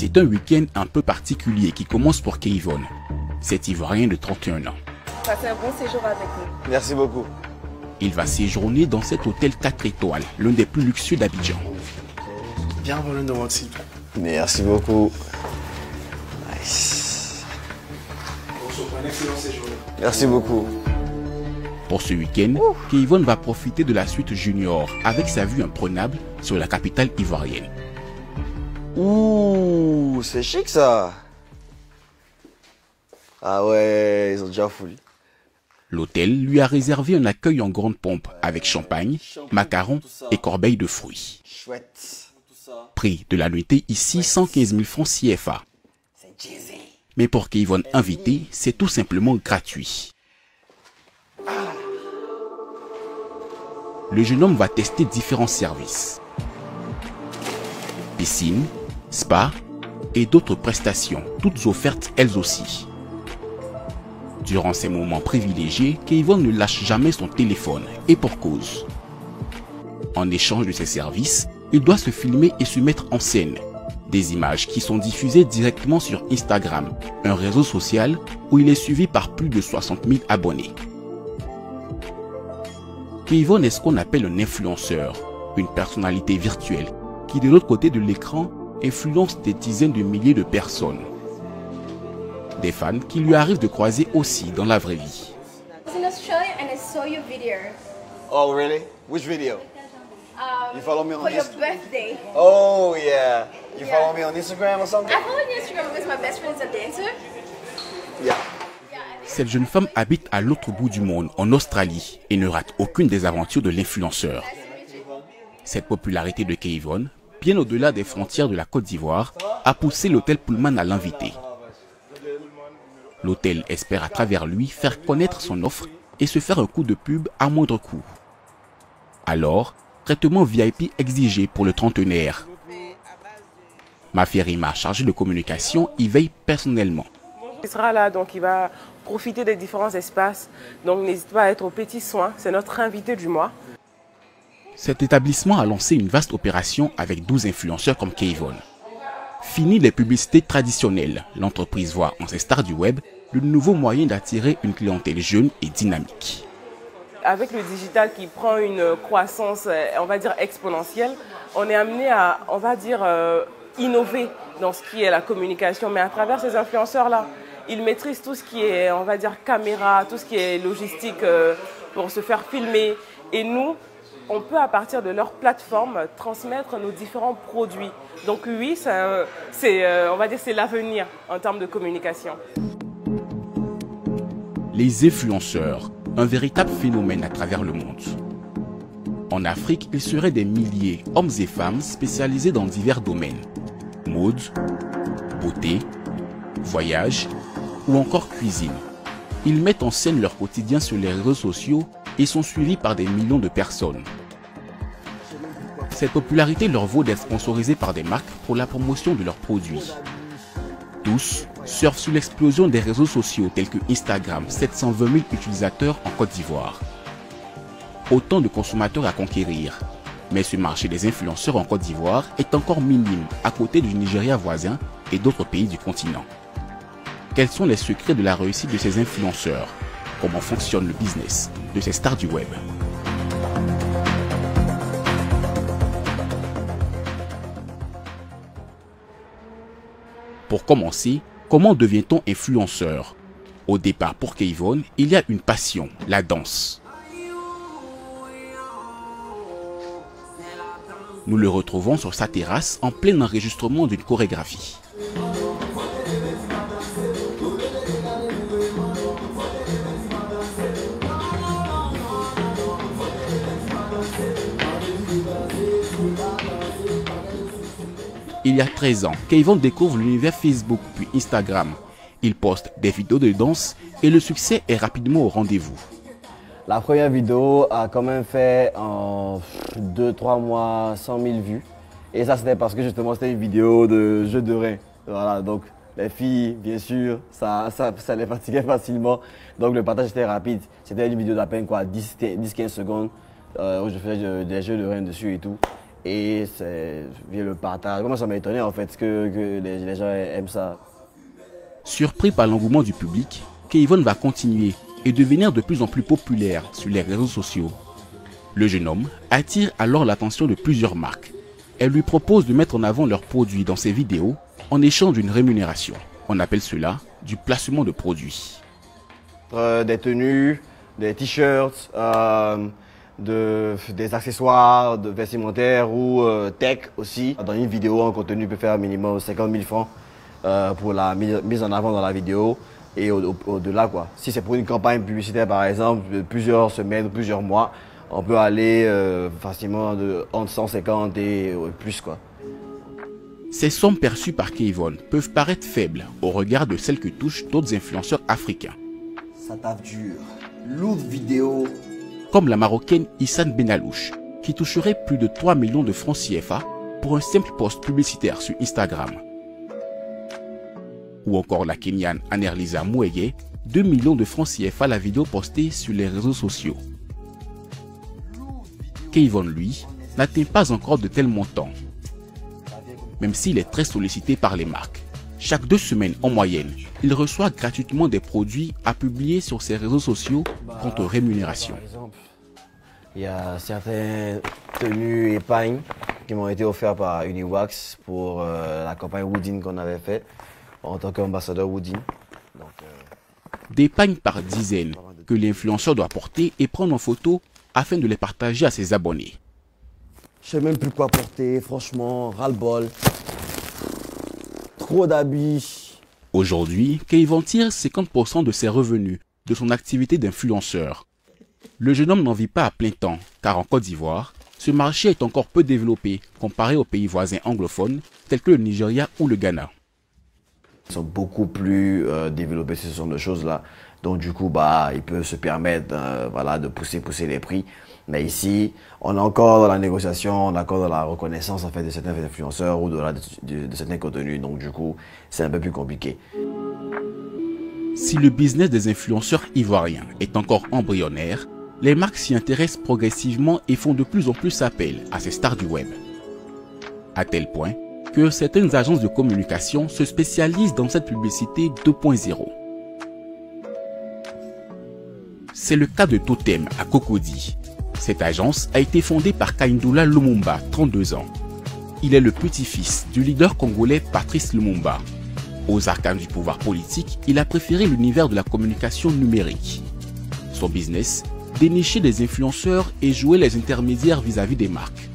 C'est un week-end un peu particulier qui commence pour Keyvon. Cet Ivoirien de 31 ans. Passez un bon séjour avec nous. Merci beaucoup. Il va séjourner dans cet hôtel 4 étoiles, l'un des plus luxueux d'Abidjan. Bienvenue dans votre site. Merci beaucoup. Nice. Bonjour, un excellent séjour. Merci beaucoup. Pour ce week-end, Keyvon va profiter de la suite junior avec sa vue imprenable sur la capitale ivoirienne. Ouh, c'est chic ça. Ah ouais, ils ont déjà foulé. L'hôtel lui a réservé un accueil en grande pompe avec champagne, macarons et corbeilles de fruits. Chouette. Prix de la nuitée ici 115 000 francs CFA. Mais pour Keyvon invité, c'est tout simplement gratuit. Le jeune homme va tester différents services. Piscine, spa et d'autres prestations, toutes offertes elles aussi. Durant ces moments privilégiés, Keyvon ne lâche jamais son téléphone, et pour cause. En échange de ses services, il doit se filmer et se mettre en scène. Des images qui sont diffusées directement sur Instagram, un réseau social où il est suivi par plus de 60 000 abonnés. Keyvon est ce qu'on appelle un influenceur, une personnalité virtuelle qui de l'autre côté de l'écran influence des dizaines de milliers de personnes. Des fans qui lui arrivent de croiser aussi dans la vraie vie. In Australia and I saw your video. Oh really? Which video? You follow me on For your Instagram? birthday. Oh yeah. You Yeah. follow me on Instagram or something? I follow you on Instagram because my best friend is a dancer. Yeah. Cette jeune femme habite à l'autre bout du monde, en Australie, et ne rate aucune des aventures de l'influenceur. Cette popularité de Keyvon, bien au-delà des frontières de la Côte d'Ivoire, a poussé l'hôtel Pullman à l'inviter. L'hôtel espère à travers lui faire connaître son offre et se faire un coup de pub à moindre coût. Alors, traitement VIP exigé pour le trentenaire. Mafierima, chargé de communication, y veille personnellement. Il sera là, donc il va profiter des différents espaces. Donc n'hésite pas à être aux petits soins, c'est notre invité du mois. Cet établissement a lancé une vaste opération avec 12 influenceurs comme Keyvon. Fini les publicités traditionnelles, l'entreprise voit en ses stars du web le nouveau moyen d'attirer une clientèle jeune et dynamique. Avec le digital qui prend une croissance, on va dire exponentielle, on est amené à, on va dire, innover dans ce qui est la communication. Mais à travers ces influenceurs-là, ils maîtrisent tout ce qui est, on va dire, caméra, tout ce qui est logistique pour se faire filmer. Et nous, on peut à partir de leur plateforme transmettre nos différents produits. Donc oui, on va dire c'est l'avenir en termes de communication. Les influenceurs, un véritable phénomène à travers le monde. En Afrique, il serait des milliers, hommes et femmes spécialisés dans divers domaines. Mode, beauté, voyage ou encore cuisine. Ils mettent en scène leur quotidien sur les réseaux sociaux et sont suivis par des millions de personnes. Cette popularité leur vaut d'être sponsorisés par des marques pour la promotion de leurs produits. Tous surfent sur l'explosion des réseaux sociaux tels que Instagram, 720 000 utilisateurs en Côte d'Ivoire. Autant de consommateurs à conquérir, mais ce marché des influenceurs en Côte d'Ivoire est encore minime à côté du Nigeria voisin et d'autres pays du continent. Quels sont les secrets de la réussite de ces influenceurs? Comment fonctionne le business de ces stars du web? Pour commencer, comment devient-on influenceur? Au départ, pour Keyvon, il y a une passion, la danse. Nous le retrouvons sur sa terrasse en plein enregistrement d'une chorégraphie. Il y a 13 ans, Keyvon découvre l'univers Facebook puis Instagram. Il poste des vidéos de danse et le succès est rapidement au rendez-vous. La première vidéo a quand même fait en 2-3 mois 100 000 vues. Et ça c'était parce que justement c'était une vidéo de jeu de rein. Voilà, donc les filles, bien sûr, ça les fatiguait facilement. Donc le partage était rapide. C'était une vidéo d'à peine 10-15 secondes où je faisais des jeux de rein dessus et tout. et c'est via le partage. Moi, ça m'a étonné en fait que les gens aiment ça. Surpris par l'engouement du public, Kayvon va continuer et devenir de plus en plus populaire sur les réseaux sociaux. Le jeune homme attire alors l'attention de plusieurs marques. Elles lui proposent de mettre en avant leurs produits dans ses vidéos en échange d'une rémunération. On appelle cela du placement de produits. Des tenues, des t-shirts, des accessoires de vestimentaires ou tech aussi. Dans une vidéo, un contenu peut faire minimum 50 000 francs pour la mise en avant dans la vidéo et au-delà quoi. Si c'est pour une campagne publicitaire par exemple, de plusieurs semaines ou plusieurs mois, on peut aller facilement entre 150 et plus quoi. Ces sommes perçues par Kayvon peuvent paraître faibles au regard de celles que touchent d'autres influenceurs africains. Ça tape dur. Lourd vidéo. Comme la Marocaine Issane Benalouche, qui toucherait plus de 3 millions de francs CFA pour un simple post publicitaire sur Instagram. Ou encore la Kenyane Anerlisa Mweye, 2 millions de francs CFA la vidéo postée sur les réseaux sociaux. Kayvon, lui, n'atteint pas encore de tels montants, même s'il est très sollicité par les marques. Chaque 2 semaines en moyenne, il reçoit gratuitement des produits à publier sur ses réseaux sociaux contre rémunération. Par exemple, il y a certaines tenues et pagnes qui m'ont été offertes par Uniwax pour la campagne Woodin qu'on avait faite en tant qu'ambassadeur Woodin. Des pagnes par dizaines que l'influenceur doit porter et prendre en photo afin de les partager à ses abonnés. Je sais même plus quoi porter, franchement, ras-le-bol. Trop d'habits. Aujourd'hui, Kayvon tire 50% de ses revenus de son activité d'influenceur. Le jeune homme n'en vit pas à plein temps, car en Côte d'Ivoire, ce marché est encore peu développé comparé aux pays voisins anglophones tels que le Nigeria ou le Ghana. Ils sont beaucoup plus développés sur ce genre de choses-là. Donc du coup, ils peuvent se permettre de pousser les prix. Mais ici, on est encore dans la négociation, on est encore dans la reconnaissance en fait, de certains influenceurs ou de certains contenus. Donc du coup, c'est un peu plus compliqué. Si le business des influenceurs ivoiriens est encore embryonnaire, les marques s'y intéressent progressivement et font de plus en plus appel à ces stars du web. À tel point que certaines agences de communication se spécialisent dans cette publicité 2.0. C'est le cas de Totem à Cocody. Cette agence a été fondée par Kaindoula Lumumba, 32 ans. Il est le petit-fils du leader congolais Patrice Lumumba. Aux arcanes du pouvoir politique, il a préféré l'univers de la communication numérique. Son business, dénicher des influenceurs et jouer les intermédiaires vis-à-vis des marques.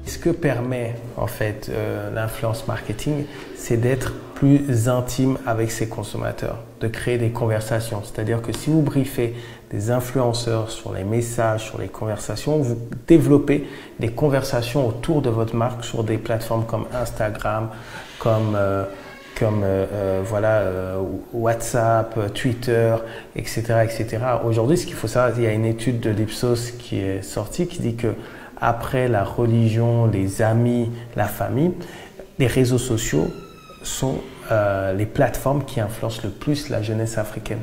Ce que permet en fait l'influence marketing, c'est d'être plus intime avec ses consommateurs, de créer des conversations. C'est-à-dire que si vous briefez des influenceurs sur les messages, sur les conversations, vous développez des conversations autour de votre marque sur des plateformes comme Instagram, comme WhatsApp, Twitter, etc. etc. Aujourd'hui, ce qu'il faut savoir, il y a une étude de l'Ipsos qui est sortie qui dit que après la religion, les amis, la famille, les réseaux sociaux sont les plateformes qui influencent le plus la jeunesse africaine.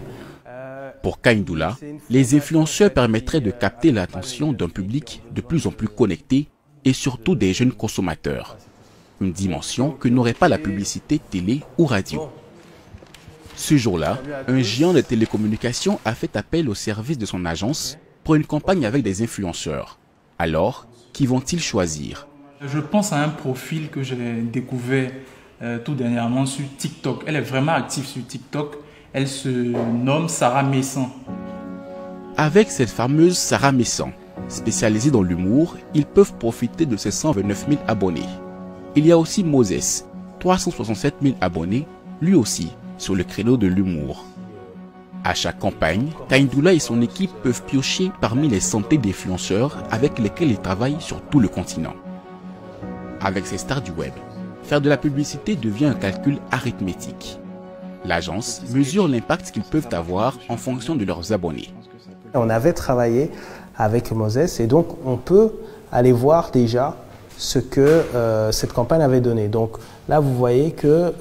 Pour Kaindoula, les influenceurs permettraient de capter l'attention d'un public de plus en plus connecté et surtout des jeunes consommateurs. Une dimension que n'aurait pas la publicité télé ou radio. Ce jour-là, un géant de télécommunications a fait appel au service de son agence pour une campagne avec des influenceurs. Alors, qui vont-ils choisir? Je pense à un profil que j'ai découvert tout dernièrement sur TikTok. Elle est vraiment active sur TikTok. Elle se nomme Sarah Messan. Avec cette fameuse Sarah Messan, spécialisée dans l'humour, ils peuvent profiter de ses 129 000 abonnés. Il y a aussi Moses, 367 000 abonnés, lui aussi, sur le créneau de l'humour. À chaque campagne, Kaindoula et son équipe peuvent piocher parmi les centaines d'influenceurs avec lesquels ils travaillent sur tout le continent. Avec ces stars du web, faire de la publicité devient un calcul arithmétique. L'agence mesure l'impact qu'ils peuvent avoir en fonction de leurs abonnés. On avait travaillé avec Moses et donc on peut aller voir déjà ce que cette campagne avait donné. Donc là, vous voyez que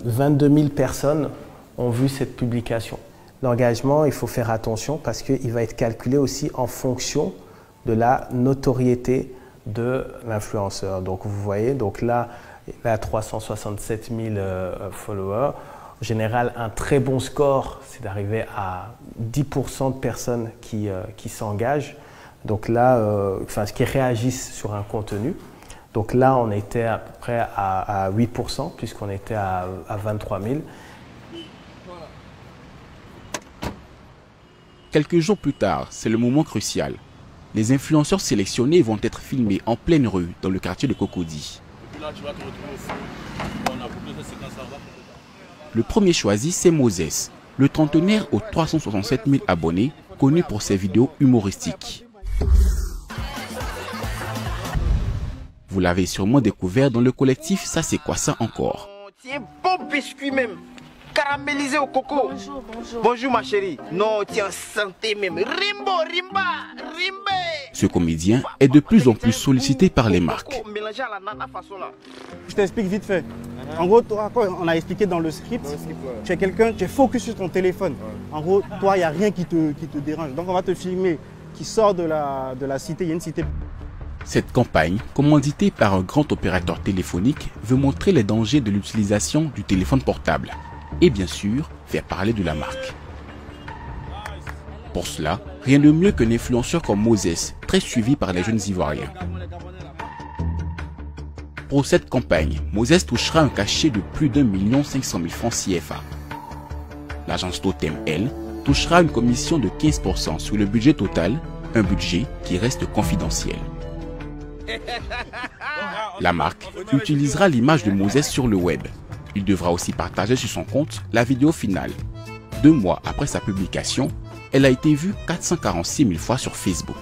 22 000 personnes ont vu cette publication. L'engagement, il faut faire attention parce qu'il va être calculé aussi en fonction de la notoriété de l'influenceur. Donc vous voyez, donc là, il a 367 000 followers. En général, un très bon score, c'est d'arriver à 10% de personnes qui s'engagent. Donc là, qui réagissent sur un contenu. Donc là, on était à peu près à 8%, puisqu'on était à 23 000. Quelques jours plus tard, c'est le moment crucial. Les influenceurs sélectionnés vont être filmés en pleine rue dans le quartier de Cocody. Le premier choisi, c'est Moses, le trentenaire aux 367 000 abonnés, connu pour ses vidéos humoristiques. Vous l'avez sûrement découvert dans le collectif Ça c'est quoi ça encore. Tiens, bon biscuit même, caramélisé au coco. Bonjour, bonjour. Bonjour ma chérie. Non, tiens, santé même. Rimbo, rimba, rimbe. Ce comédien est de plus en plus sollicité par les marques. Mélangé à la nana façon là. Je t'explique vite fait. En gros, toi, on a expliqué dans le script, tu es quelqu'un, tu es focus sur ton téléphone. En gros, toi, il n'y a rien qui te dérange. Donc on va te filmer qui sort de la cité, il y a une cité. Cette campagne, commanditée par un grand opérateur téléphonique, veut montrer les dangers de l'utilisation du téléphone portable. Et bien sûr, faire parler de la marque. Pour cela, rien de mieux qu'un influenceur comme Moses, très suivi par les jeunes Ivoiriens. Pour cette campagne, Moses touchera un cachet de plus d'1 500 000 francs CFA. L'agence Totem, elle, touchera une commission de 15% sur le budget total, un budget qui reste confidentiel. La marque utilisera l'image de Moses sur le web. Il devra aussi partager sur son compte la vidéo finale. 2 mois après sa publication, elle a été vue 446 000 fois sur Facebook.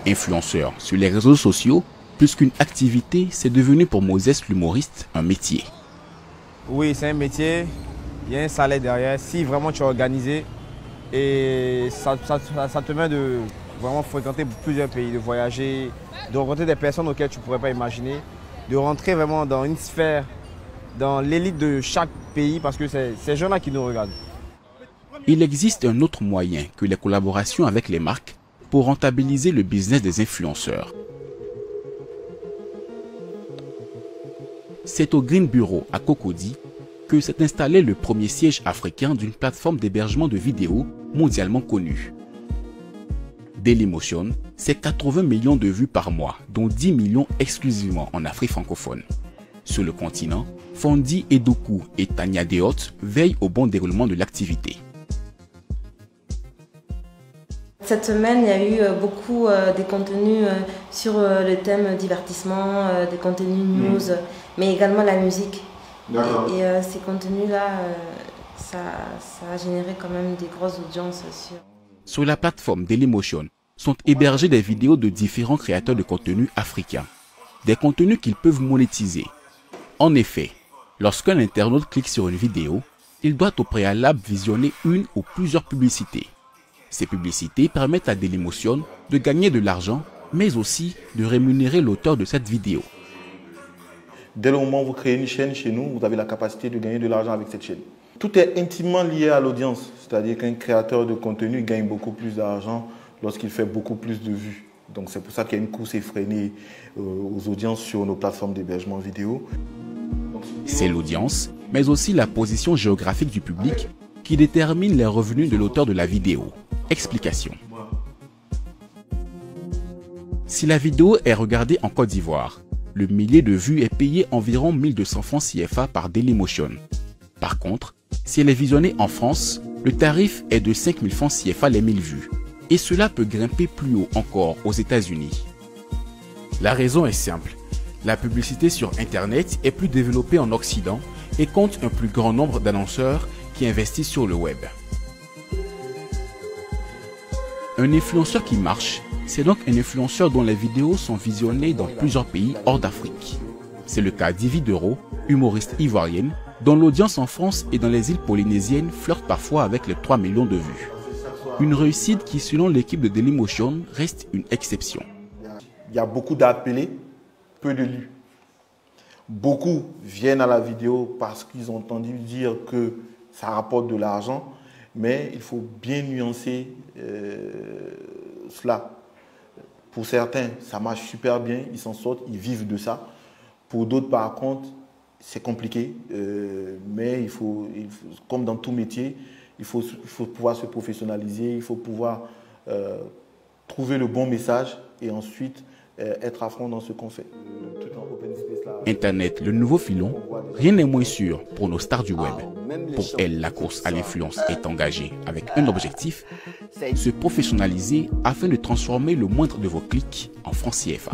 Influenceur sur les réseaux sociaux, plus qu'une activité, c'est devenu pour Moses l'humoriste un métier. Oui, c'est un métier. Il y a un salaire derrière. Si vraiment tu es organisé, et ça te permet de vraiment fréquenter plusieurs pays, de voyager, de rencontrer des personnes auxquelles tu ne pourrais pas imaginer, de rentrer vraiment dans une sphère, dans l'élite de chaque pays, parce que c'est ces gens-là qui nous regardent. Il existe un autre moyen que les collaborations avec les marques pour rentabiliser le business des influenceurs. C'est au Green Bureau à Cocody que s'est installé le premier siège africain d'une plateforme d'hébergement de vidéos mondialement connue. Dailymotion, c'est 80 millions de vues par mois, dont 10 millions exclusivement en Afrique francophone. Sur le continent, Fondi Edoku et Tania Deot veillent au bon déroulement de l'activité. Cette semaine, il y a eu beaucoup des contenus sur le thème divertissement, des contenus news, mais également la musique. Et ces contenus-là, ça a généré quand même des grosses audiences Sur la plateforme Dailymotion sont hébergées des vidéos de différents créateurs de contenu africains. Des contenus qu'ils peuvent monétiser. En effet, lorsqu'un internaute clique sur une vidéo, il doit au préalable visionner une ou plusieurs publicités. Ces publicités permettent à Dailymotion de gagner de l'argent, mais aussi de rémunérer l'auteur de cette vidéo. Dès le moment où vous créez une chaîne chez nous, vous avez la capacité de gagner de l'argent avec cette chaîne. Tout est intimement lié à l'audience, c'est-à-dire qu'un créateur de contenu gagne beaucoup plus d'argent lorsqu'il fait beaucoup plus de vues. Donc c'est pour ça qu'il y a une course effrénée aux audiences sur nos plateformes d'hébergement vidéo. C'est l'audience, mais aussi la position géographique du public qui détermine les revenus de l'auteur de la vidéo. Explication. Si la vidéo est regardée en Côte d'Ivoire, le millier de vues est payé environ 1200 francs CFA par Dailymotion. Par contre, si elle est visionnée en France, le tarif est de 5000 francs CFA les 1000 vues. Et cela peut grimper plus haut encore aux États-Unis. La raison est simple. La publicité sur Internet est plus développée en Occident et compte un plus grand nombre d'annonceurs qui investissent sur le web. Un influenceur qui marche, c'est donc un influenceur dont les vidéos sont visionnées dans plusieurs pays hors d'Afrique. C'est le cas d'Ivy Dero, humoriste ivoirienne, dont l'audience en France et dans les îles polynésiennes flirte parfois avec les 3 millions de vues. Une réussite qui, selon l'équipe de Dailymotion, reste une exception. Il y a beaucoup d'appelés, peu de lus. Beaucoup viennent à la vidéo parce qu'ils ont entendu dire que ça rapporte de l'argent, mais il faut bien nuancer cela. Pour certains, ça marche super bien, ils s'en sortent, ils vivent de ça. Pour d'autres, par contre, c'est compliqué, mais il faut, comme dans tout métier, il faut pouvoir se professionnaliser, il faut pouvoir trouver le bon message et ensuite être à fond dans ce qu'on fait. Internet, le nouveau filon, rien n'est moins sûr pour nos stars du web. Pour elles, la course à l'influence est engagée avec un objectif, se professionnaliser afin de transformer le moindre de vos clics en francs CFA.